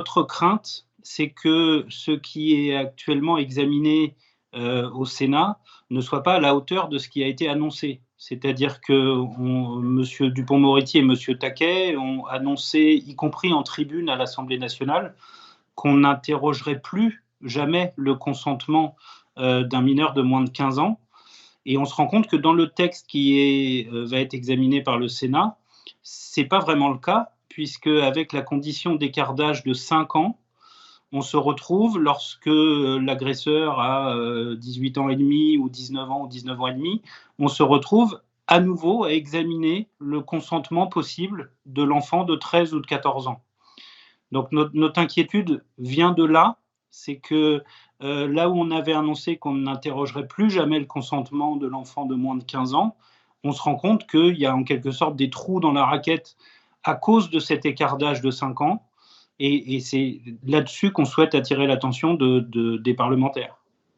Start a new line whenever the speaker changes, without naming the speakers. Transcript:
Notre crainte, c'est que ce qui est actuellement examiné, au Sénat ne soit pas à la hauteur de ce qui a été annoncé. C'est-à-dire que monsieur Dupond-Moretti et monsieur Taquet ont annoncé, y compris en tribune à l'Assemblée nationale, qu'on n'interrogerait plus jamais le consentement, d'un mineur de moins de 15 ans, et on se rend compte que dans le texte va être examiné par le Sénat, c'est pas vraiment le cas, puisque avec la condition d'écart d'âge de 5 ans, on se retrouve lorsque l'agresseur a 18 ans et demi ou 19 ans ou 19 ans et demi, on se retrouve à nouveau à examiner le consentement possible de l'enfant de 13 ou de 14 ans. Donc notre inquiétude vient de là, c'est que là où on avait annoncé qu'on n'interrogerait plus jamais le consentement de l'enfant de moins de 15 ans, on se rend compte qu'il y a en quelque sorte des trous dans la raquette à cause de cet écart d'âge de 5 ans, et c'est là-dessus qu'on souhaite attirer l'attention des parlementaires.